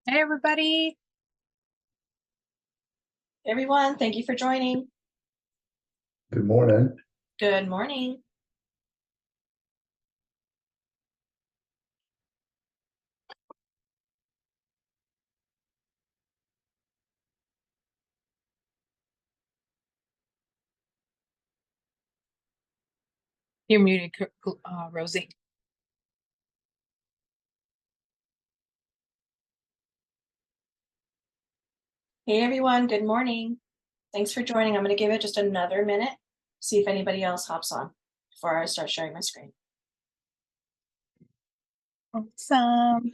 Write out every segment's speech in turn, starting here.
Hey, everybody. Everyone, thank you for joining. Good morning. Good morning. You're muted, Rosie. Hey, everyone, good morning. Thanks for joining. I'm going to give it just another minute, see if anybody else hops on before I start sharing my screen. Awesome.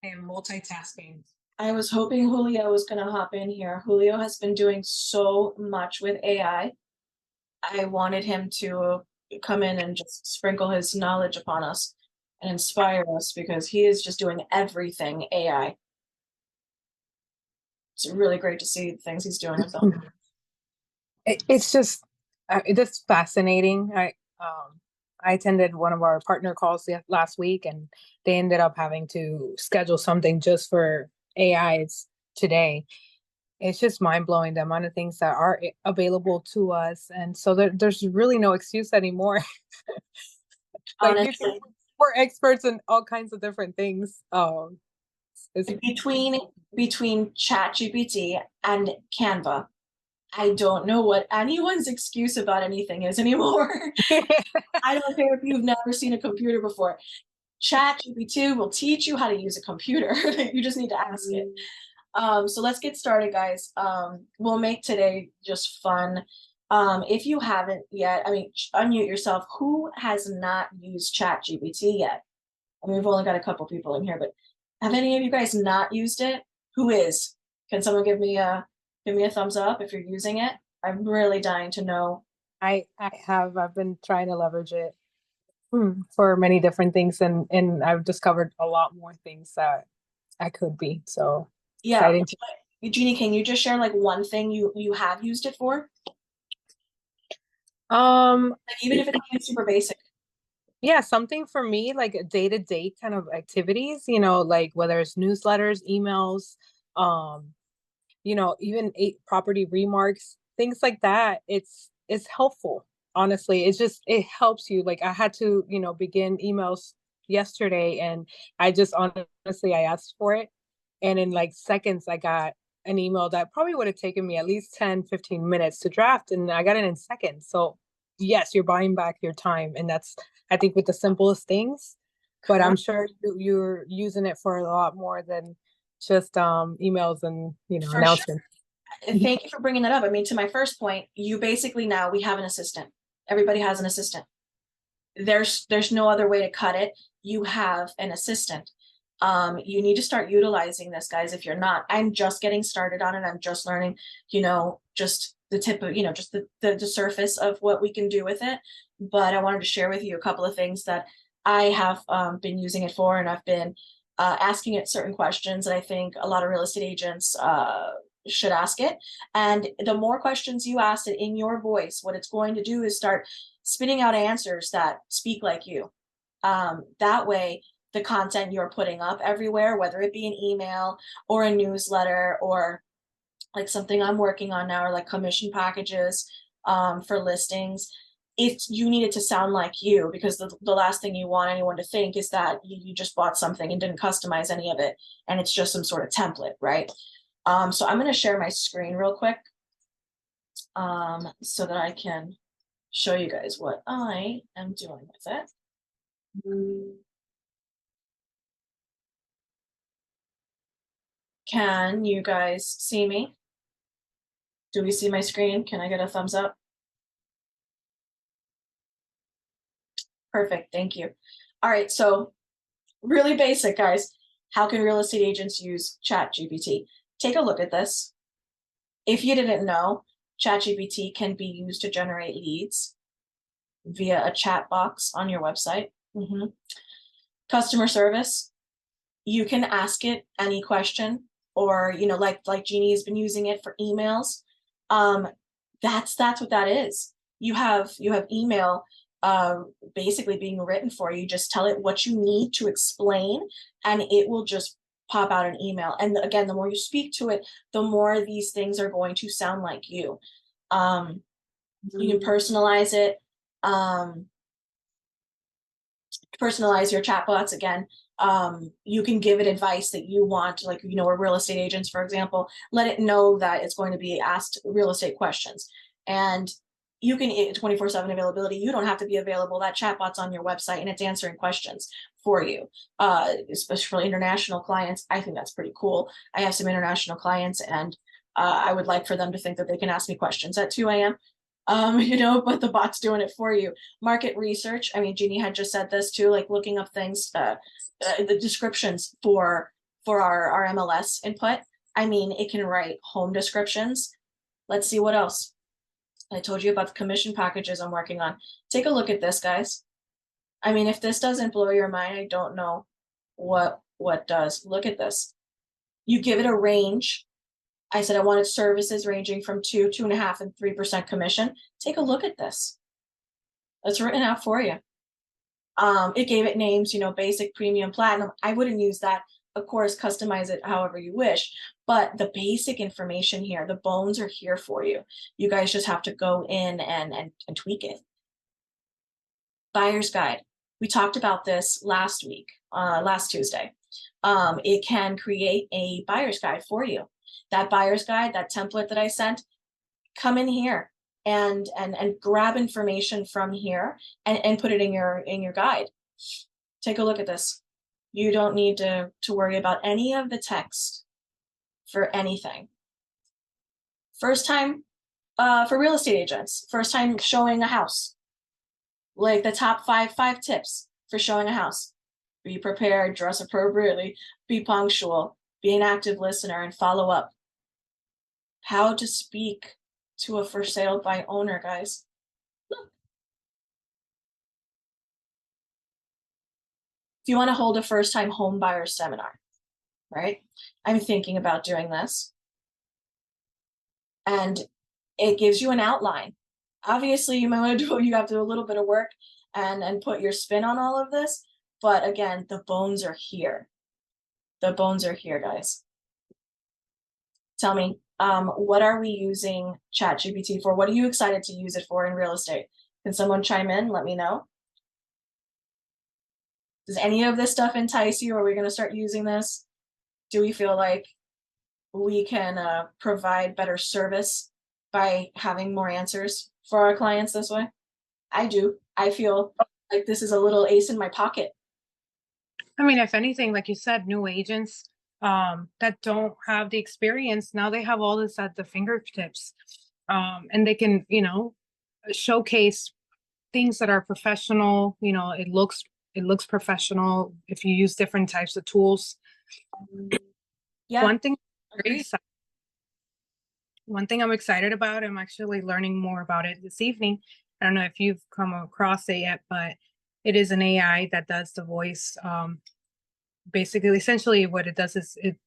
I am multitasking. I was hoping Julio was going to hop in here. Julio has been doing so much with AI. I wanted him to come in and just sprinkle his knowledge upon us and inspire us because he is just doing everything AI. It's really great to see the things he's doing with them. It's just it's fascinating. I attended one of our partner calls last week, and they ended up having to schedule something just for AIs today. It's just mind blowing the amount of things that are available to us, and so there's really no excuse anymore. Like you can, Honestly, we're experts in all kinds of different things. It's between ChatGPT and Canva, I don't know what anyone's excuse about anything is anymore. I don't care if you've never seen a computer before. ChatGPT will teach you how to use a computer. You just need to ask it. So let's get started, guys. We'll make today just fun. If you haven't yet, unmute yourself. Who has not used ChatGPT yet? I mean, we've only got a couple people in here, but have any of you guys not used it? Who is? Can someone give me a thumbs up if you're using it? I'm really dying to know. I've been trying to leverage it for many different things, and I've discovered a lot more things that I could be. So Yeah, exciting to Jeannie, can you just share like one thing you have used it for? Like even if it's even super basic. yeah, something for me like day-to-day kind of activities, like whether it's newsletters, emails, um, even property remarks, things like that. It's helpful. Honestly, it helps you. Like I had to, begin emails yesterday, and I just honestly I asked for it, and in like seconds I got an email that probably would have taken me at least 10-15 minutes to draft, and I got it in seconds. So yes, you're buying back your time, and that's, I think, with the simplest things. But I'm Correct. sure you're using it for a lot more than just emails and For sure. announcements. Thank you for bringing that up. I mean, to my first point, you basically now we have an assistant. Everybody has an assistant. There's no other way to cut it. You have an assistant. You need to start utilizing this, guys. If you're not, I'm just getting started on it. I'm just learning, just the tip of, just the surface of what we can do with it. But I wanted to share with you a couple of things that I have been using it for, and I've been asking it certain questions that I think a lot of real estate agents should ask it. And the more questions you ask it in your voice, what it's going to do is start spitting out answers that speak like you. That way, the content you're putting up everywhere, whether it be an email or a newsletter or like something I'm working on now, or like commission packages for listings, if you need it to sound like you, because the last thing you want anyone to think is that you just bought something and didn't customize any of it and it's just some sort of template, right? So I'm going to share my screen real quick so that I can show you guys what I am doing with it. Can you guys see me? Do we see my screen? Can I get a thumbs up? Perfect, thank you. All right, so really basic, guys. How can real estate agents use ChatGPT? Take a look at this. If you didn't know, ChatGPT can be used to generate leads via a chat box on your website. Customer service, you can ask it any question, or, you know, like Jeannie has been using it for emails. That's what that is. You have email basically being written for you. Just tell it what you need to explain, and it will just pop out an email. And again, the more you speak to it, the more these things are going to sound like you. You can personalize it. Personalize your chatbots again. You can give it advice that you want, like, you know, we're real estate agents, for example, let it know that it's going to be asked real estate questions. And you can 24/7 availability. You don't have to be available. That chatbot's on your website and it's answering questions for you. Especially for international clients, I think that's pretty cool. I have some international clients, and I would like for them to think that they can ask me questions at 2 a.m. You know, but the bot's doing it for you. Market research. I mean, Jeannie had just said this too, like looking up things, the descriptions for our MLS input. I mean, it can write home descriptions. Let's see what else. I told you about the commission packages I'm working on. Take a look at this, guys. I mean, if this doesn't blow your mind, I don't know what does. Look at this. You give it a range. I said I wanted services ranging from 2, 2.5, and 3% commission. Take a look at this. It's written out for you. It gave it names, you know, basic, premium, platinum. I wouldn't use that. Of course, customize it however you wish. But the basic information here, the bones are here for you. You guys just have to go in and tweak it. Buyer's guide. We talked about this last week, last Tuesday. It can create a buyer's guide for you. That buyer's guide, that template that I sent, come in here and grab information from here and put it in your guide. Take a look at this. You don't need to worry about any of the text for anything. First time for real estate agents, first time showing a house, like the top five tips for showing a house. Be prepared, dress appropriately, be punctual, be an active listener, and follow up. How to speak to a for sale by owner, guys. Look. If you want to hold a first time home buyer seminar, right? I'm thinking about doing this. And it gives you an outline. Obviously, you might want to do, you have to do a little bit of work and put your spin on all of this. But again, the bones are here. The bones are here, guys. Tell me, what are we using ChatGPT for? What are you excited to use it for in real estate? Can someone chime in? Let me know. Does any of this stuff entice you? Are we going to start using this? Do we feel like we can provide better service by having more answers for our clients this way? I do. I feel like this is a little ace in my pocket. I mean, if anything, like you said, new agents that don't have the experience, now they have all this at the fingertips, and they can, you know, showcase things that are professional. You know, it looks professional if you use different types of tools. Yeah. One thing I'm excited about, I'm actually learning more about it this evening. I don't know if you've come across it yet, but it is an AI that does the voice. Basically, essentially what it does is it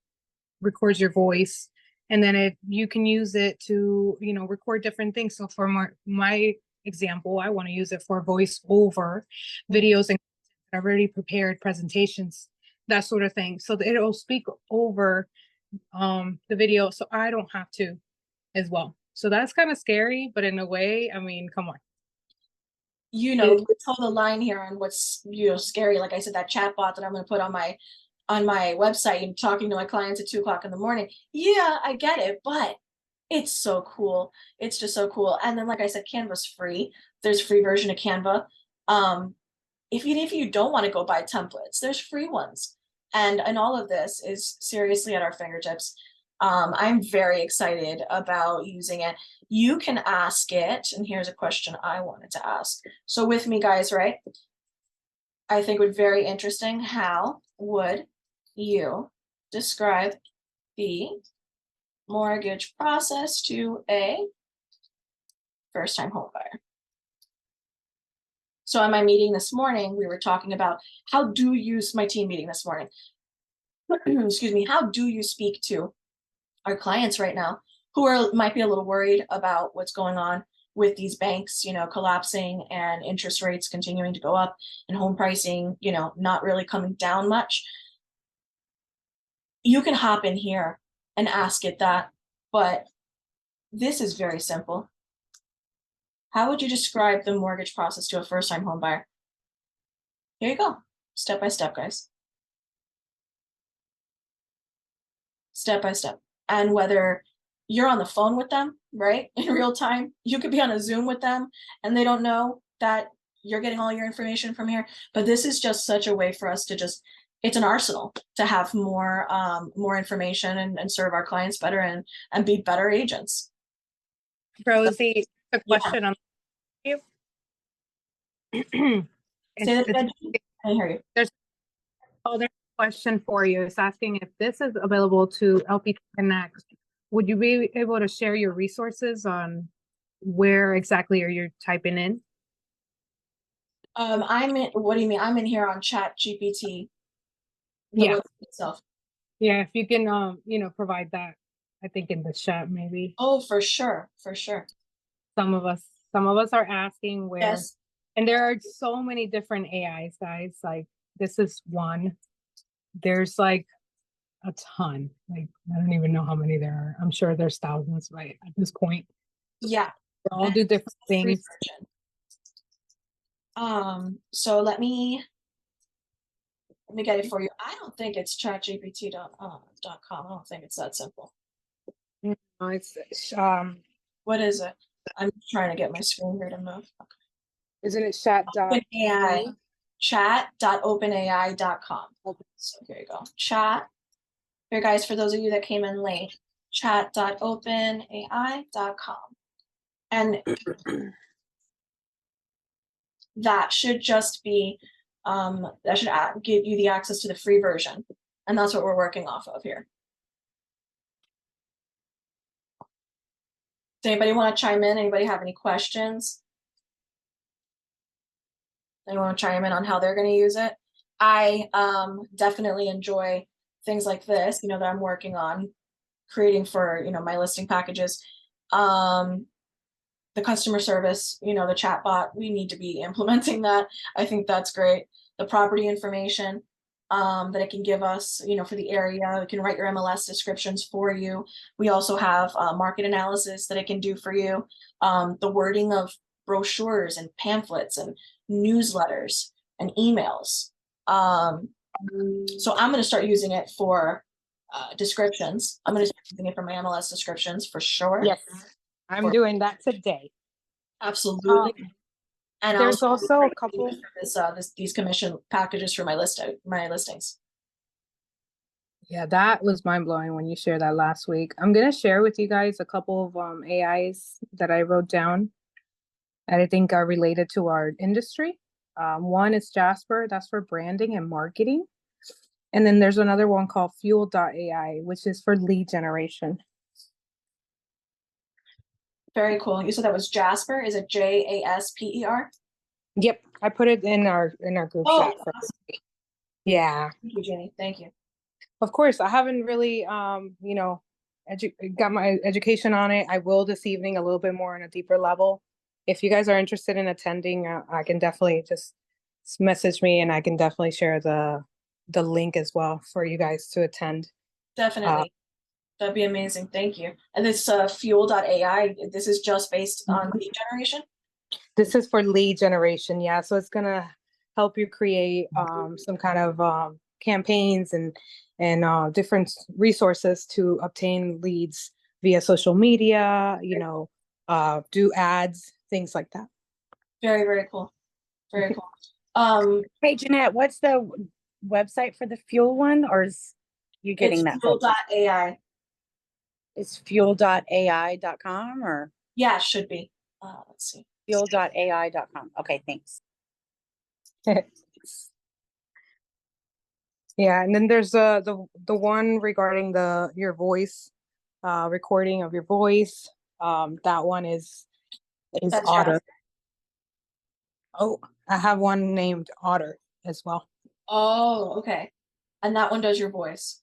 records your voice, and then you can use it to, you know, record different things. So for my example, I want to use it for voice over videos and I've already prepared presentations, that sort of thing. So that it'll speak over the video, so I don't have to as well. So that's kind of scary, but in a way, I mean, come on. You know, let's hold the line here on what's, you know, scary. Like I said, that chat bot that I'm going to put on my website and talking to my clients at 2 o'clock in the morning. Yeah, I get it, but it's so cool. It's just so cool. And then, like I said, Canva's free. There's a free version of Canva. If you don't want to go buy templates, there's free ones. And all of this is seriously at our fingertips. I'm very excited about using it. You can ask it, and here's a question I wanted to ask. So with me, guys, right? I think would very interesting. How would you describe the mortgage process to a first-time home buyer? So in my meeting this morning, we were talking about how do you, my team meeting this morning, excuse me, how do you speak to our clients right now who might be a little worried about what's going on with these banks, collapsing and interest rates continuing to go up and home pricing, not really coming down much. You can hop in here and ask it that, but this is very simple. How would you describe the mortgage process to a first-time home buyer? Here you go. Step by step, guys. Step by step. And whether you're on the phone with them, right, in real time, you could be on a Zoom with them and they don't know that you're getting all your information from here. But this is just such a way for us to it's an arsenal to have more information and serve our clients better and be better agents. Rosie, a question on you. Say that again. I hear you. There's a question for you. It's asking if this is available to LP Connect. Would you be able to share your resources on where exactly are you typing in? I'm in. What do you mean? I'm in here on Chat GPT. Yeah. Itself. Yeah. If you can, provide that, I think in the chat maybe. Oh, for sure, for sure. Some of us are asking where. Yes. And there are so many different AIs, guys. Like this is one. There's like a ton. Like I don't even know how many there are. I'm sure there's thousands, right, at this point. Yeah. They all do different things. So let me get it for you. I don't think it's chatgpt.com. I don't think it's that simple. No, it's what is it? I'm trying to get my screen here to move. Okay. Isn't it chat.ai? Chat.openai.com. So here you go. Chat. Here, guys, for those of you that came in late, chat.openai.com. And that should just be, that should give you the access to the free version. And that's what we're working off of here. Does anybody want to chime in? Anybody have any questions? Anyone want to chime in on how they're going to use it? I definitely enjoy things like this, that I'm working on creating for, my listing packages. The customer service, the chat bot, we need to be implementing that. I think that's great. The property information that it can give us, for the area. It can write your MLS descriptions for you. We also have market analysis that it can do for you. The wording of brochures and pamphlets and newsletters and emails. So I'm going to start using it for descriptions. I'm going to start using it for my MLS descriptions for sure. Yes, I'm doing that today. Absolutely. And there's also a couple these commission packages for my listings. Yeah, that was mind blowing when you shared that last week. I'm gonna share with you guys a couple of AIs that I wrote down that I think are related to our industry. One is Jasper, that's for branding and marketing. And then there's another one called Fuel.ai, which is for lead generation. Very cool. You said that was Jasper. Is it JASPER? Yep, I put it in our group chat. Awesome. Yeah. Thank you, Jenny. Thank you. Of course, I haven't really, got my education on it. I will this evening a little bit more on a deeper level. If you guys are interested in attending, I can definitely just message me, and I can definitely share the link as well for you guys to attend. Definitely. That'd be amazing. Thank you. And this Fuel.ai, this is just based on lead generation? This is for lead generation, yeah. So it's gonna help you create some kind of campaigns and different resources to obtain leads via social media, do ads, things like that. Very, very cool. Very cool. Hey, Jeanette, what's the website for the Fuel one, or is you getting that? Fuel.ai. It's fuel.ai.com or? Yeah, it should be. Let's see. Fuel.ai.com. Okay, thanks. Yeah, and then there's the one regarding your voice, recording of your voice. That one is Otter. Oh, I have one named Otter as well, Oh, okay. And that one does your voice.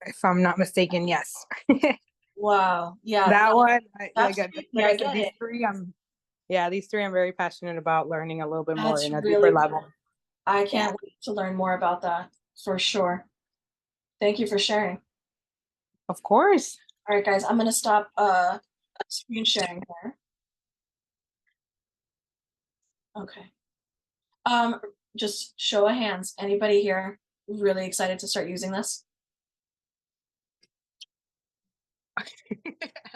if I'm not mistaken. Yes. Wow. Yeah. That one, That's like tricky, I I said, get it. these three I'm very passionate about learning a little bit more That's in a really deeper level. I Yeah, can't wait to learn more about that for sure. Thank you for sharing. of course. All right, guys, I'm gonna stop screen sharing here. Okay. Just show of hands. Anybody here really excited to start using this?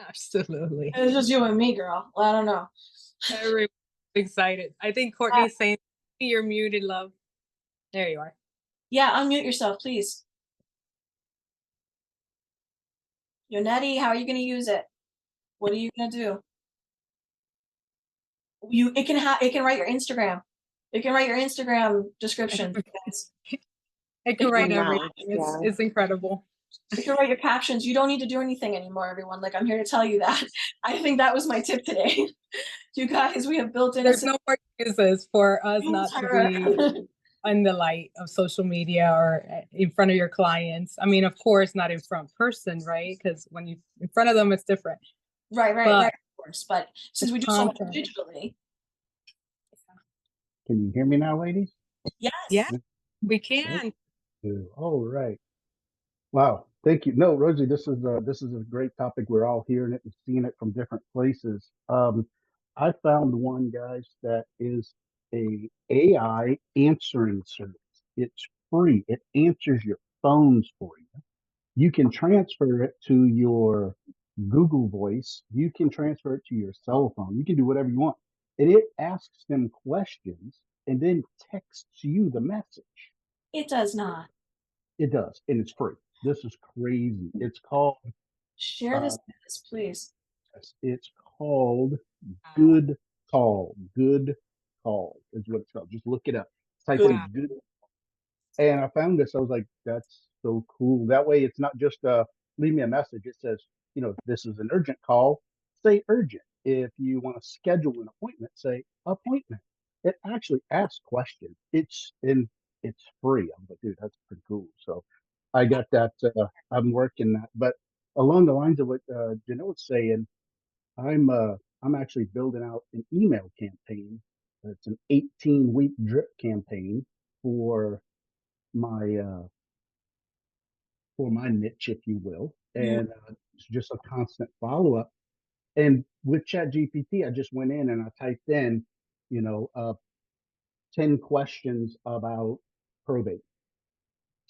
Absolutely. It's just you and me, girl. I don't know. Everyone's excited. I think Courtney's saying you're muted, love. There you are. Yeah, unmute yourself, please. Yonetti, how are you gonna use it? What are you gonna do? It can write your Instagram. It can write your Instagram description, guys. I can write everything. Yeah. It's incredible. It can write your captions. You don't need to do anything anymore, everyone. Like, I'm here to tell you that. I think that was my tip today. You guys, we have built in There's no more excuses for us not to be a in the light of social media or in front of your clients. I mean, of course, not in front person, right? Because when you in front of them, it's different. right, But of course. But since we do so much content, digitally, Can you hear me now, ladies? yes. yeah, we Thank can. you. All right. Wow. Thank you. No, Rosie, this is a great topic. We're all hearing it and seeing it from different places. I found one, guys, that is a AI answering service. It's free. It answers your phones for you. You can transfer it to your Google Voice. You can transfer it to your cell phone. You can do whatever you want. And it asks them questions and then texts you the message. It does not. It does, and it's free. This is crazy. It's called Share uh, this with us, please. it's called Good Call. Good Call is what it's called. Just look it up. Type Good. in Good. And I found this. I was like, that's so cool. That way, it's not just leave me a message. It says, this is an urgent call. Say urgent. If you want to schedule an appointment, say appointment. It actually asks questions. It's free. I'm like, dude, that's pretty cool. So I got that. I'm working that. But along the lines of what Janelle's saying, I'm actually building out an email campaign. It's an 18-week drip campaign for my niche, if you will, Mm. and it's just a constant follow up. And with Chat GPT, I just went in and I typed in, you know, uh, 10 questions about probate,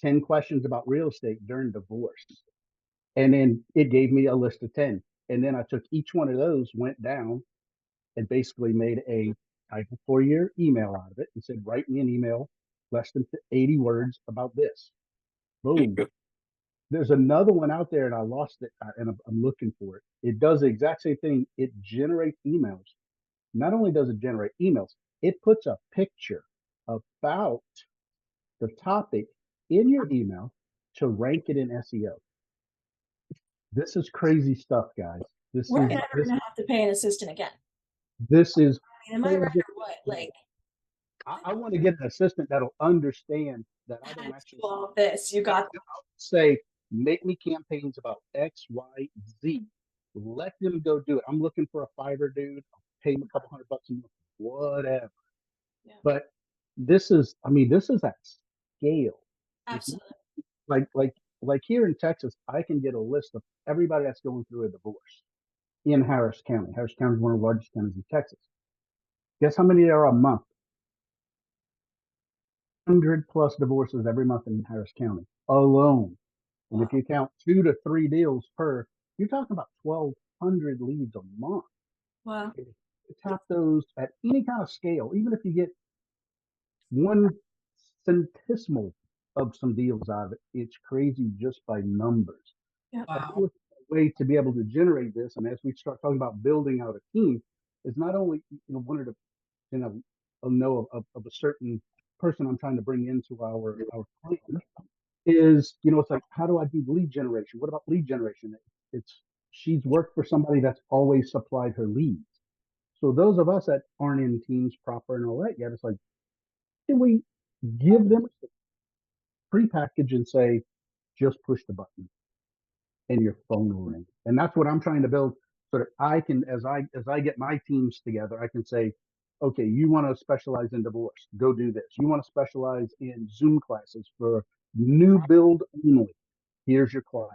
10 questions about real estate during divorce, and then it gave me a list of 10. And then I took each one of those, went down, and basically made a type for your email out of it and said, write me an email less than 80 words about this. Boom. There's another one out there and I lost it and I'm looking for it. It does the exact same thing. It generates emails. Not only does it generate emails, it puts a picture about the topic in your email to rank it in SEO. This is crazy stuff, guys. This We're is never gonna have to pay an assistant again. this is I mean, am I right or what? Like, I want to get an assistant that'll understand that I don't actually all of this, you got say, make me campaigns about X, Y, Z. Let them go do it. I'm looking for a Fiverr dude. I'll pay him a couple $100 a month, whatever. yeah, But this is at scale. If you, absolutely. like here in Texas, I can get a list of everybody that's going through a divorce in Harris County. Harris County is one of the largest counties in Texas. Guess how many there are a month? 100+ divorces every month in Harris County alone. And if Wow. you count 2 to 3 deals per, you're talking about 1,200 leads a month. Wow. If you tap those at any kind of scale, even if you get one centesimal of some deals out of it, it's crazy just by numbers. Yeah. And Wow. a way to be able to generate this, and as we start talking about building out a team, is not only wanted to know of a certain person I'm trying to bring into our plan, is it's like, how do I do lead generation? What about lead generation? It's she's worked for somebody that's always supplied her leads. So those of us that aren't in teams proper and all that yet, it's like, can we give them a prepackage and say, just push the button and your phone will ring? And that's what I'm trying to build so that I can, as I get my teams together, I can say, okay, you want to specialize in divorce, go do this. You want to specialize in Zoom classes for new build only. Here's your class.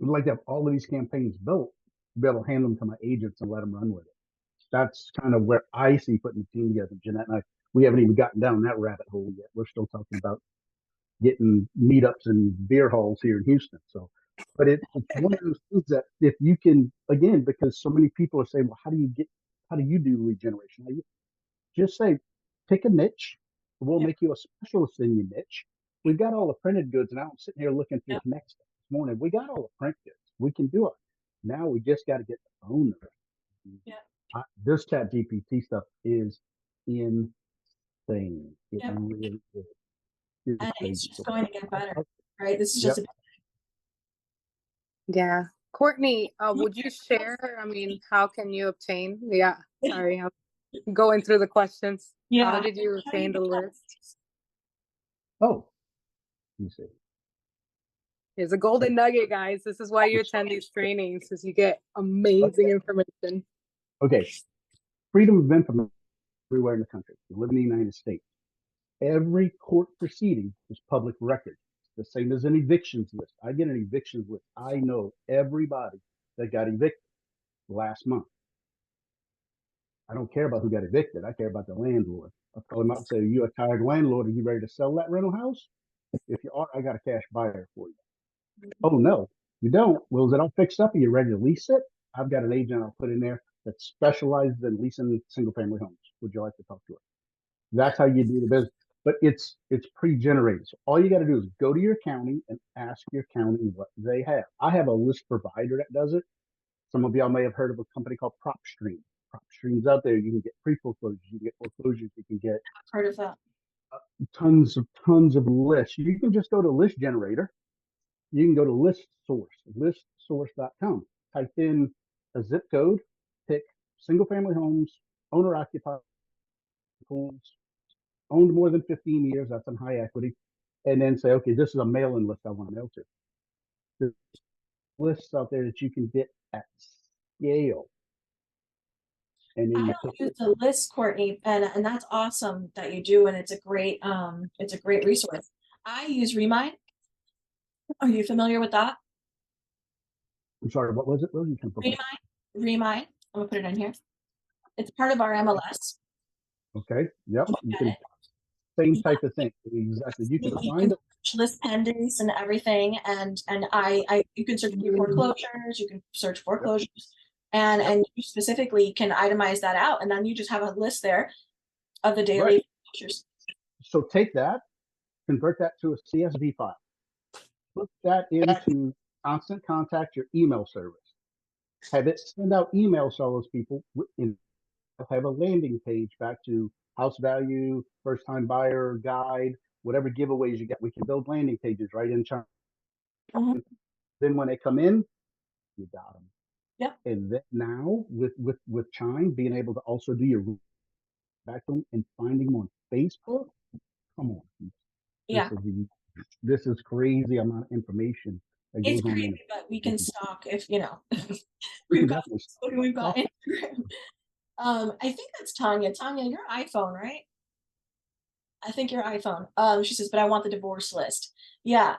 I'd like to have all of these campaigns built to be able to hand them to my agents and let them run with it. That's kind of where I see putting the team together. Jeanette and I, we haven't even gotten down that rabbit hole yet. We're still talking about getting meetups and beer halls here in Houston. So, but it's one of those things that if you can, again, because so many people are saying, well, how do you do lead generation? Just say, pick a niche. We'll make you a specialist in your niche. We've got all the printed goods, and I'm sitting here looking through Connect this morning. We got all the print goods. We can do it. Now we just got to get the phone. Yeah. This Chat GPT stuff is insane. It Yep. really is. And it's just going to get better, right? This is Yep. just Yeah. Courtney, would you share? I mean, how can you obtain? Yeah. Sorry, I'm going through the questions. How did you obtain the list? Oh, let me see. Here's a golden nugget, guys. This is why you attend these trainings, because you get amazing information. Okay. Freedom of information everywhere in the country. You live in the United States. Every court proceeding is public record. The same as an evictions list. I get an evictions list. I know everybody that got evicted last month. I don't care about who got evicted. I care about the landlord. I'll call him up and say, are you a tired landlord? Are you ready to sell that rental house? If you are, I got a cash buyer for you. Oh, no, you don't. Well, is it all fixed up? Are you ready to lease it? I've got an agent I'll put in there that specializes in leasing single family homes. Would you like to talk to her? That's how you do the business. But it's pre-generated. So all you got to do is go to your county and ask your county what they have. I have a list provider that does it. Some of y'all may have heard of a company called PropStream. PropStream's out there. You can get pre-foreclosures, you can get foreclosures, you can get heard of that. tons of lists. You can just go to List Generator. You can go to listsource.com. Type in a zip code, pick single family homes, owner occupied homes, owned more than 15 years, that's in high equity, and then say, okay, this is a mail-in list I want to mail to. There's lists out there that you can get at scale. And then I don't use the list, Courtney, and that's awesome that you do, and it's a great resource. I use Remind. Are you familiar with that? I'm sorry, what was it? Remind. I'm gonna put it in here. It's part of our MLS. Okay. Yep. You can same type of thing. Exactly. You can find it. List pendants and everything, and you can search for foreclosures. You can search foreclosures, and you specifically can itemize that out, and then you just have a list there of the daily foreclosures. So take that, convert that to a CSV file, put that into Constant Contact, your email service. Have it send out emails to all those people. Have a landing page back to house value, first time buyer guide, whatever giveaways you get. We can build landing pages right in China. Then when they come in, you got them. Yeah. And then now with Chime being able to also do your back to them and finding them on Facebook. Come on. This is crazy amount of information. It's crazy, but we can stalk if we've got Instagram. I think that's Tanya. Tanya, your iPhone, right? I think your iPhone. She says, but I want the divorce list. Yeah.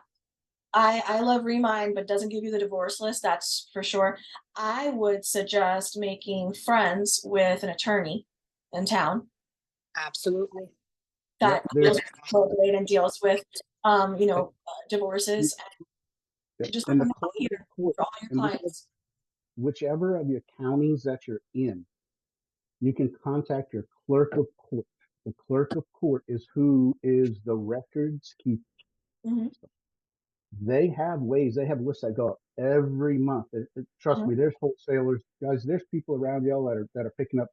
I love Remind, but doesn't give you the divorce list. That's for sure. I would suggest making friends with an attorney in town. Absolutely. That deals with probate and deals with, divorces. And just and for all your clients. Whichever of your counties that you're in, you can contact your clerk of court. The clerk of court is who is the records keeper. They have ways, they have lists that go up every month. Trust me, there's wholesalers, guys, there's people around y'all that are picking up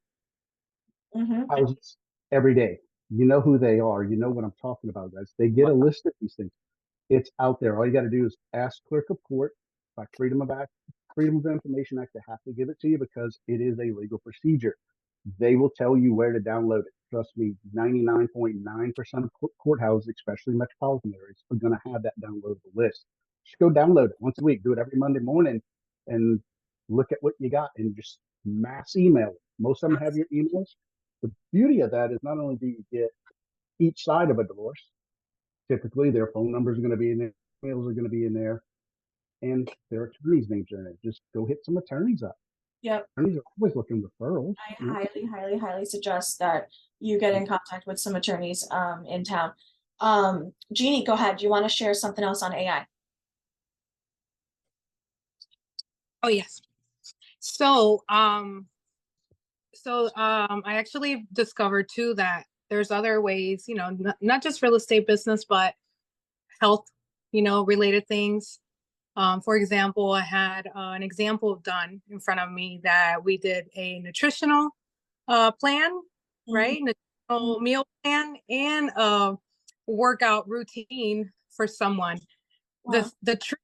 houses every day. You know who they are. You know what I'm talking about, guys. They get a list of these things. It's out there. All you got to do is ask clerk of court. By Freedom of Information Act, they have to give it to you because it is a legal procedure. they will tell you where to download it. Trust me, 99.9% of courthouses, especially metropolitan areas, are going to have that downloadable list. Just go download it once a week. Do it every Monday morning and look at what you got and just mass email it. Most of them have your emails. The beauty of that is not only do you get each side of a divorce, typically their phone numbers are going to be in there, emails are going to be in there, and their attorneys' names are in it. Just go hit some attorneys up. Yep. Attorneys are always looking referrals. I highly, highly, highly suggest that you get in contact with some attorneys in town. Jeannie, go ahead. Do you want to share something else on AI? Oh yes. So I actually discovered too that there's other ways, you know, not just real estate business, but health, you know, related things. For example, I had an example done in front of me that we did a nutritional plan, right? Nutritional meal plan and a workout routine for someone. Wow. The truth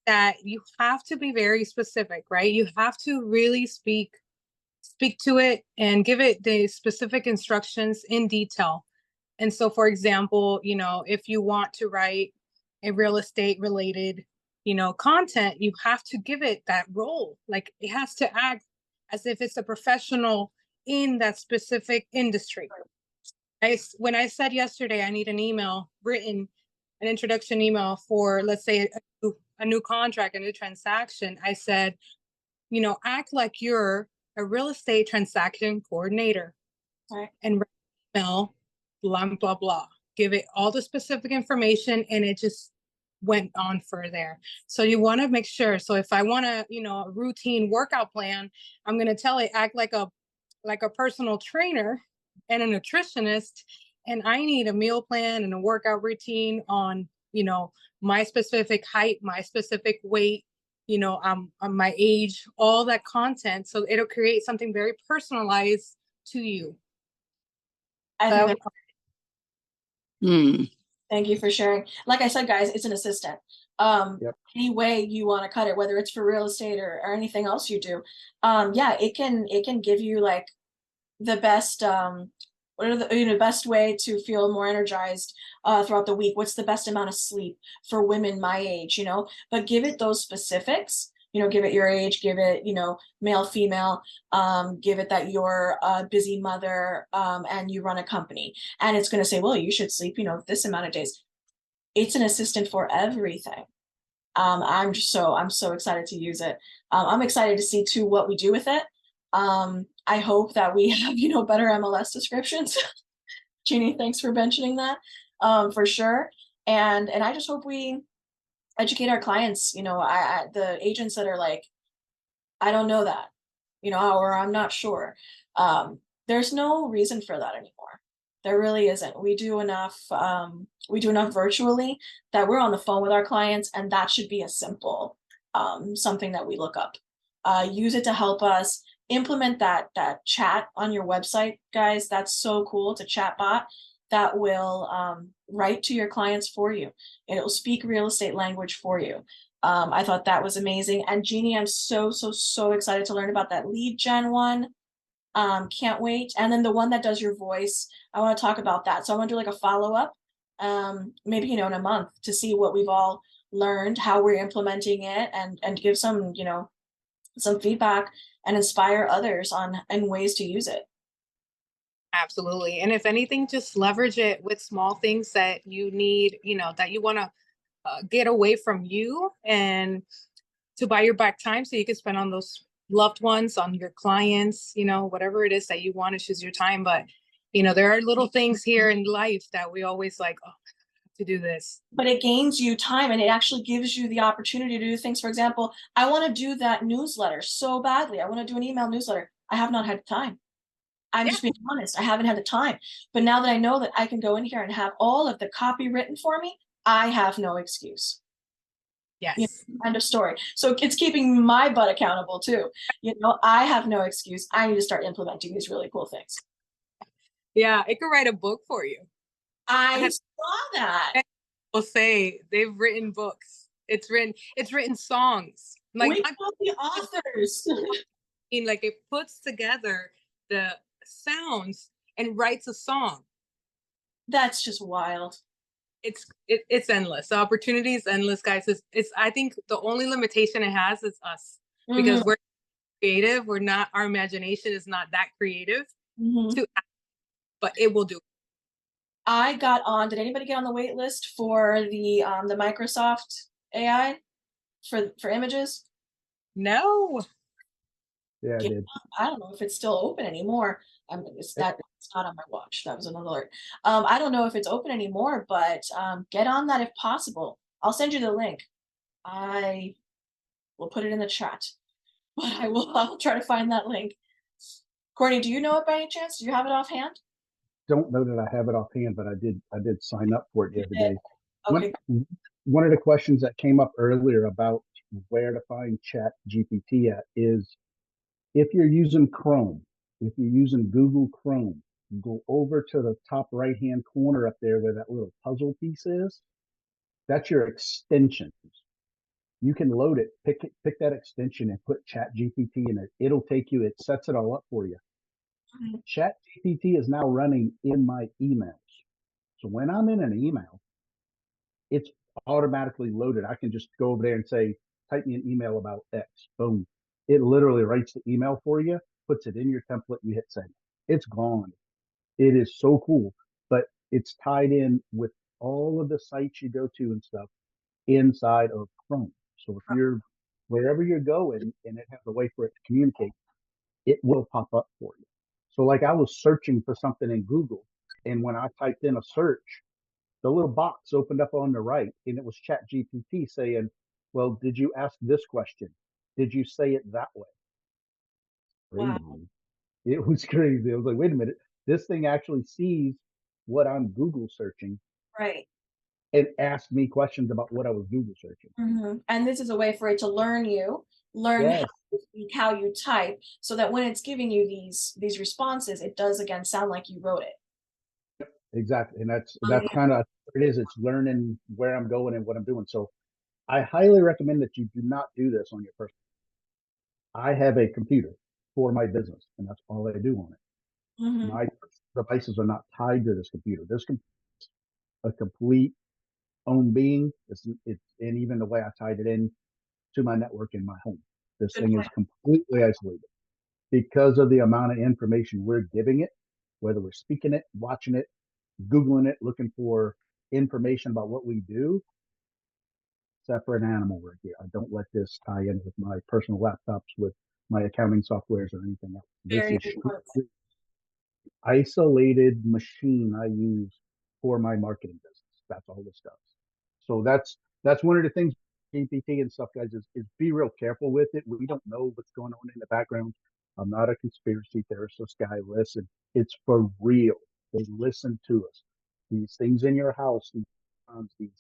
that you have to be very specific, right? You have to really speak to it and give it the specific instructions in detail. And so, for example, you know, if you want to write a real estate related, you know, content, you have to give it that role. Like it has to act as if it's a professional in that specific industry. When I said yesterday, I need an email written, an introduction email for, let's say, a new contract, a new transaction, I said, you know, act like you're a real estate transaction coordinator. Right. And write an email, blah, blah, blah. Give it all the specific information, and it just went on further. So you want to make sure. So if I want to, you know, a routine workout plan, I'm going to tell it, act like a personal trainer and a nutritionist, and I need a meal plan and a workout routine on, you know, my specific height, my specific weight, you know, on my age, all that content. So it'll create something very personalized to you. I think Thank you for sharing. Like I said, guys, it's an assistant. Any way you want to cut it, whether it's for real estate or anything else you do, yeah, it can give you like the best what are the best way to feel more energized throughout the week. What's the best amount of sleep for women my age, you know? But give it those specifics. You know, give it your age, give it, you know, male, female, give it that you're a busy mother and you run a company. And it's going to say, well, you should sleep, you know, this amount of days. It's an assistant for everything. I'm so excited to use it. I'm excited to see too what we do with it. I hope that we have, you know, better MLS descriptions. Jeannie, thanks for mentioning that, for sure. And I just hope we educate our clients, you know, the agents that are like, I don't know that, you know, or I'm not sure. There's no reason for that anymore. There really isn't. We do enough virtually that we're on the phone with our clients, and that should be a simple something that we look up. Use it to help us implement that chat on your website, guys. That's so cool. It's a chat bot that will write to your clients for you. It'll speak real estate language for you. I thought that was amazing. And Jeannie, I'm so excited to learn about that lead gen one. Can't wait. And then the one that does your voice, I want to talk about that. So I want to do like a follow-up, maybe, you know, in a month to see what we've all learned, how we're implementing it, and give some, you know, some feedback and inspire others on and ways to use it. Absolutely. And if anything, just leverage it with small things that you need, you know, that you want to get away from you and to buy your back time so you can spend on those loved ones, on your clients, you know, whatever it is that you want to choose your time. But, you know, there are little things here in life that we always like, oh, I have to do this. But it gains you time, and it actually gives you the opportunity to do things. For example, I want to do that newsletter so badly. I want to do an email newsletter. I have not had time. I'm just being honest. I haven't had the time. But now that I know that I can go in here and have all of the copy written for me, I have no excuse. Yes. You know, end of story. So it's keeping my butt accountable too. You know, I have no excuse. I need to start implementing these really cool things. Yeah, it could write a book for you. I saw that. People say they've written books. It's written songs. Like we call the authors. Like it puts together the sounds and writes a song. That's just wild. It's endless. The opportunity is endless, guys. It's I think the only limitation it has is us Mhm, because we're creative. We're not, our imagination is not that creative mhm. to, but it will do. I got on, did anybody get on the wait list for the Microsoft AI for images? No. Yeah, I Yeah, did. I don't know if it's still open anymore. Eh, It's not on my watch. That was an alert. I don't know if it's open anymore, but get on that if possible. I'll send you the link. I will put it in the chat, but I'll try to find that link. Courtney, do you know it by any chance? Do you have it offhand? Don't know that I have it offhand, but I did sign up for it the You other did? day. One Okay. one of the questions that came up earlier about where to find Chat GPT at is if you're using Chrome, if you're using Google Chrome, go over to the top right hand corner up there where that little puzzle piece is. That's your extensions. You can load it, pick that extension and put Chat GPT in it. It'll take you, it sets it all up for you. Mhm. Chat GPT is now running in my emails. So when I'm in an email, it's automatically loaded. I can just go over there and say, type me an email about X. Boom. It literally writes the email for you, puts it in your template, you hit send. It's gone. It is so cool. But it's tied in with all of the sites you go to and stuff inside of Chrome. So if you're wherever you're going and it has a way for it to communicate, it will pop up for you. So like I was searching for something in Google, and when I typed in a search, the little box opened up on the right and it was Chat GPT saying, well, did you ask this question? Did you say it that way? Wow. Crazy. It was crazy. I was like, wait a minute. This thing actually sees what I'm Google searching Right. and asks me questions about what I was Google searching. And this is a way for it to learn you, learn how Yes, you speak, how you type, so that when it's giving you these responses, it does again sound like you wrote it. exactly. And Um, that's kind of what it is. It's learning where I'm going and what I'm doing. So I highly recommend that you do not do this on your personal. I have a computer for my business, and that's all I do on it. mhm. My devices are not tied to this computer. This a complete own being. It's and even the way I tied it in to my network in my home. This Good thing is point. completely isolated because of the amount of information we're giving it, whether we're speaking it, watching it, Googling it, looking for information about what we do. Separate animal right here. I don't let this tie in with my personal laptops, with my accounting softwares or anything else. This Very is important. isolated machine I use for my marketing business. That's all this does. So that's one of the things GPT and stuff, guys, is be real careful with it. We don't know what's going on in the background. I'm not a conspiracy theorist, this guy. Listen, it's for real. They listen to us. These things in your house, these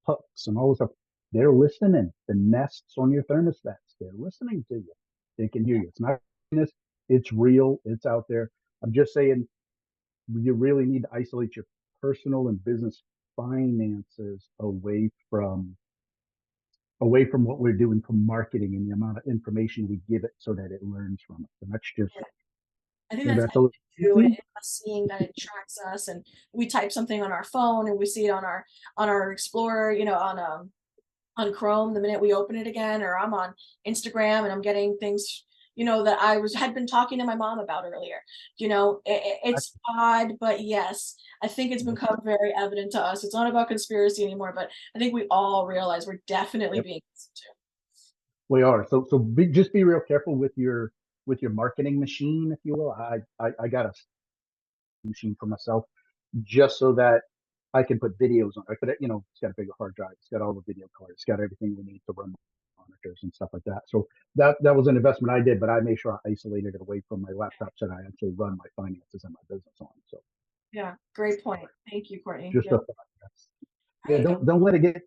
hooks and all this stuff, they're listening. The nests on your thermostats, they're listening to you. They can hear you. It's not this. It's real. It's out there. I'm just saying you really need to isolate your personal and business finances away from what we're doing for marketing and the amount of information we give it so that it learns from it. And that's just Yeah. I think that's that's a too, and us seeing that it tracks us, and we type something on our phone and we see it on our Explorer, on Chrome the minute we open it again, or I'm on Instagram and I'm getting things, that had been talking to my mom about earlier. It's odd, but yes, I think it's become very evident to us. It's not about conspiracy anymore, but I think we all realize we're definitely yep, being listened to. we are. So just be real careful with your marketing machine, if you will. I got a machine for myself just so that I can put videos on it. But it's got a bigger hard drive. It's got all the video cards. It's got everything we need to run monitors and stuff like that. So that was an investment I did, but I made sure I isolated it away from my laptops that I actually run my finances and my business on. So Yeah, great point. Thank you, Courtney. just Yeah. a thought. Yeah, Right. don't let it get.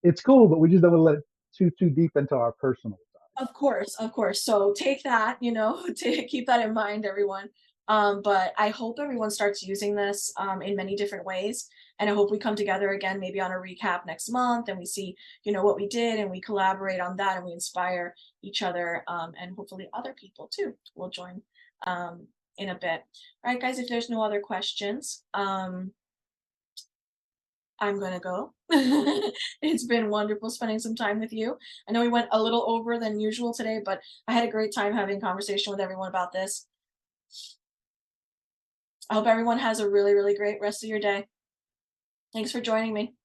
It's cool, but we just don't want to let it too deep into our personal side. Of course, of course. So take that, to keep that in mind, everyone. But I hope everyone starts using this in many different ways. And I hope we come together again, maybe on a recap next month, and we see, what we did, and we collaborate on that, and we inspire each other, and hopefully other people too will join in a bit. All right, guys, if there's no other questions, I'm gonna go. It's been wonderful spending some time with you. I know we went a little over than usual today, but I had a great time having a conversation with everyone about this. I hope everyone has a really, really great rest of your day. Thanks for joining me.